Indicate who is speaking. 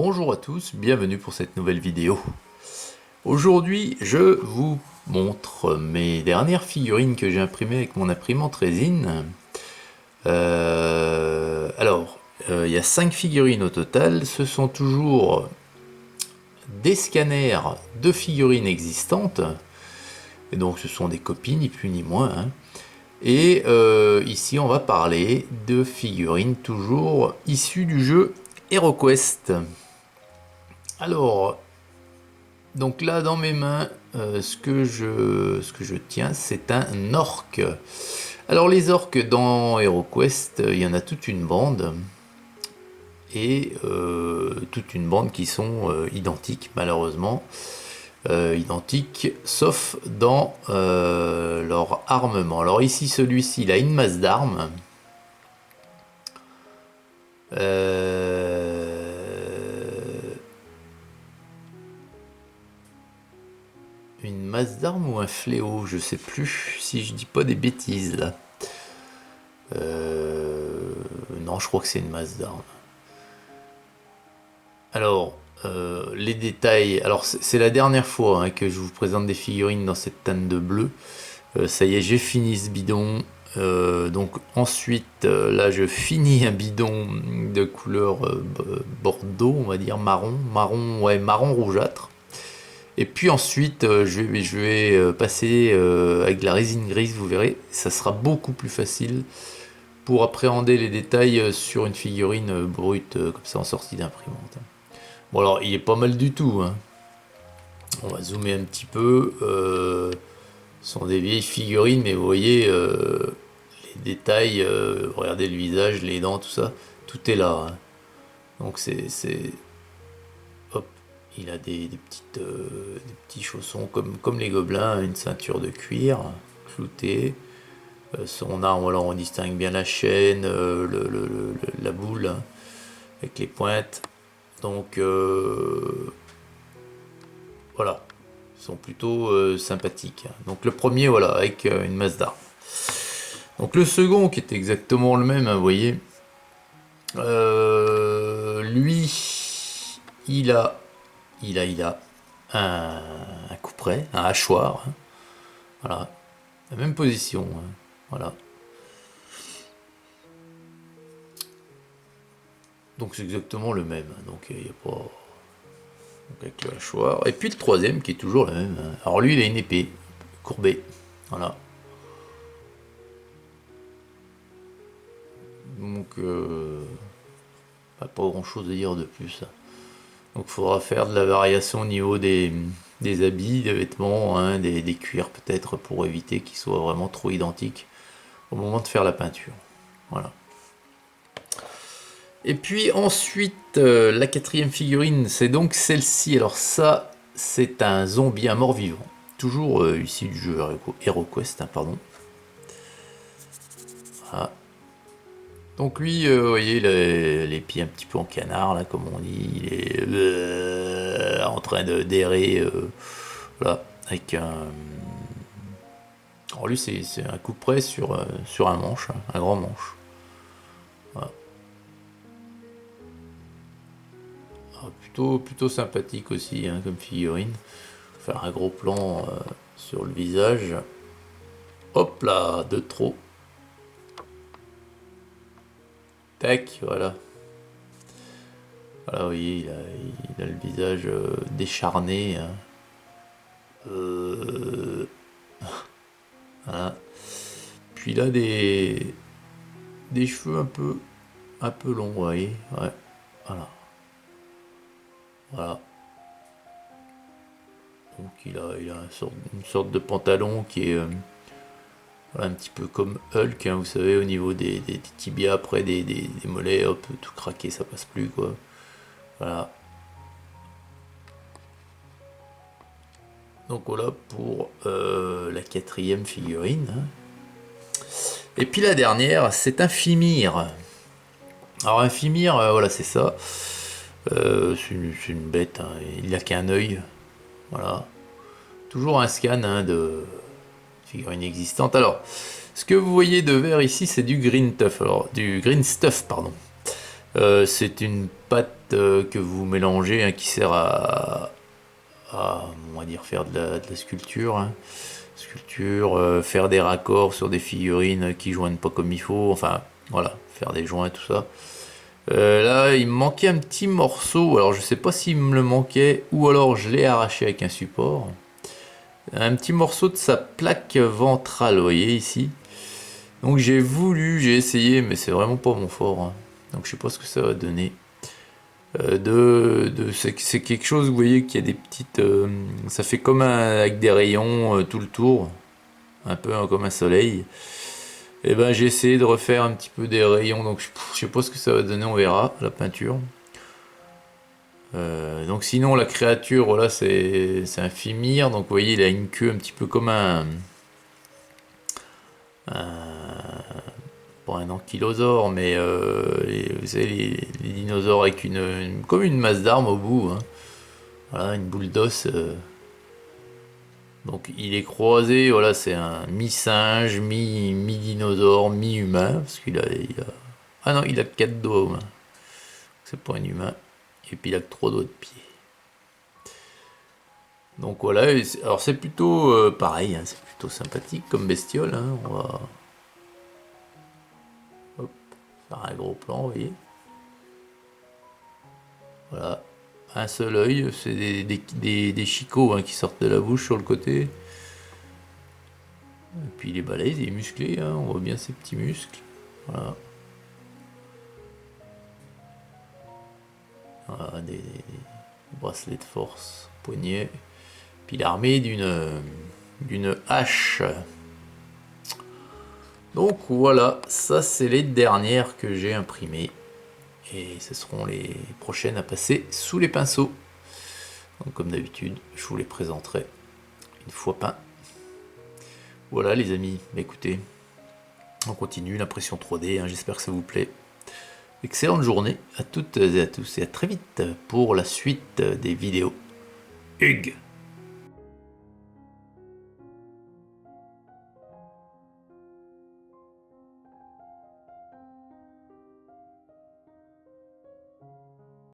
Speaker 1: Bonjour à tous, bienvenue pour cette nouvelle vidéo. Aujourd'hui, je vous montre mes dernières figurines que j'ai imprimées avec mon imprimante résine. Il y a 5 figurines au total. Ce sont toujours des scanners de figurines existantes. Et donc ce sont des copies, ni plus ni moins. Et ici, on va parler de figurines toujours issues du jeu HeroQuest. Alors, donc là dans mes mains, ce que je tiens, c'est un orque. Alors les orques dans HeroQuest, il y en a toute une bande. Et toute une bande qui sont identiques malheureusement. Identiques, sauf dans leur armement. Alors ici, celui-ci, il a une masse d'armes. Une masse d'armes ou un fléau, je sais plus si je dis pas des bêtises là. Non, je crois que c'est une masse d'armes. Alors, les détails. Alors, c'est la dernière fois que je vous présente des figurines dans cette teinte de bleu. Ça y est, j'ai fini ce bidon. Donc ensuite, là, je finis un bidon de couleur bordeaux, on va dire marron, ouais, marron rougeâtre. Et puis ensuite, je vais passer avec de la résine grise, vous verrez, ça sera beaucoup plus facile pour appréhender les détails sur une figurine brute, comme ça en sortie d'imprimante. Bon alors, il est pas mal du tout. On va zoomer un petit peu. Ce sont des vieilles figurines, mais vous voyez, les détails, regardez le visage, les dents, tout ça, tout est là. Donc hop, il a des petits chaussons comme les gobelins, une ceinture de cuir cloutée. Son arme, voilà, on distingue bien la chaîne, la boule avec les pointes. Donc voilà, ils sont plutôt sympathiques. Donc le premier, voilà, avec une masse d'armes. Donc le second, qui est exactement le même, vous voyez, lui, il a un couperet, un hachoir, voilà, la même position, voilà. Donc c'est exactement le même, donc il n'y a pas... Donc avec le hachoir. Et puis le troisième qui est toujours le même. Alors lui il a une épée courbée, voilà. Donc pas grand chose à dire de plus. Donc il faudra faire de la variation au niveau des habits, des vêtements, des cuirs peut-être pour éviter qu'ils soient vraiment trop identiques au moment de faire la peinture. Voilà. Et puis ensuite, la quatrième figurine, c'est donc celle-ci. Alors ça, c'est un zombie, un mort-vivant. Toujours issu du jeu HeroQuest, pardon. Voilà. Donc lui, vous voyez, il a les pieds un petit peu en canard, là, comme on dit. Il est en train d'errer, voilà, avec un... Alors lui, c'est un coup près sur un manche, un grand manche. Voilà. Plutôt sympathique aussi, comme figurine. Faire un gros plan sur le visage. Hop là, de trop. Tac, voilà. Voilà, vous voyez, il a le visage décharné. Voilà. Puis il a des cheveux un peu longs, vous voyez. Ouais, voilà. Voilà. Donc il a une sorte de pantalon qui est voilà, un petit peu comme Hulk, vous savez, au niveau des tibias, après des mollets, hop, tout craqué, ça passe plus, quoi. Voilà. Donc voilà pour la quatrième figurine. Et puis la dernière, c'est un Fimir. Alors un Fimir, voilà, c'est ça. C'est une bête, il n'a qu'un œil. Voilà. Toujours un scan de figurine existante. Alors, ce que vous voyez de vert ici, c'est du green stuff. Alors, du green stuff, pardon. C'est une pâte que vous mélangez, hein, qui sert on va dire, faire de la sculpture, hein. Sculpture, faire des raccords sur des figurines qui joignent pas comme il faut, enfin voilà, faire des joints, tout ça. Là, il me manquait un petit morceau, alors je sais pas s'il me le manquait ou alors je l'ai arraché avec un support. Un petit morceau de sa plaque ventrale, vous voyez ici. Donc j'ai essayé, mais c'est vraiment pas mon fort, hein. Donc je sais pas ce que ça va donner. C'est quelque chose, vous voyez, qu'il y a des petites... ça fait comme avec des rayons tout le tour, un peu, hein, comme un soleil. Et ben j'ai essayé de refaire un petit peu des rayons, donc je sais pas ce que ça va donner, on verra, la peinture. Donc sinon la créature, voilà, c'est un Fimir, donc vous voyez, il a une queue un petit peu comme pas un ankylosaure, mais vous savez, les dinosaures avec comme une masse d'armes au bout, hein. Voilà, une boule d'os. Donc il est croisé, voilà, c'est un mi-singe, mi-dinosaure, mi-humain, parce Ah non, il a 4 doigts aux mains. C'est pas un humain. Et puis il a que 3 doigts de pied. Donc voilà, alors c'est plutôt pareil, hein, c'est plutôt sympathique comme bestiole, hein. On va faire un gros plan, vous voyez. Voilà, un seul œil, c'est des chicots, hein, qui sortent de la bouche sur le côté. Et puis il est balèze, il est musclé, hein, on voit bien ses petits muscles. Voilà. Voilà, des bracelets de force, poignet. Puis il est armé d'une hache. Donc voilà, ça c'est les dernières que j'ai imprimées. Et ce seront les prochaines à passer sous les pinceaux. Donc comme d'habitude, je vous les présenterai une fois peints. Voilà les amis, écoutez, on continue l'impression 3D, hein, j'espère que ça vous plaît. Excellente journée à toutes et à tous et à très vite pour la suite des vidéos. Hugues.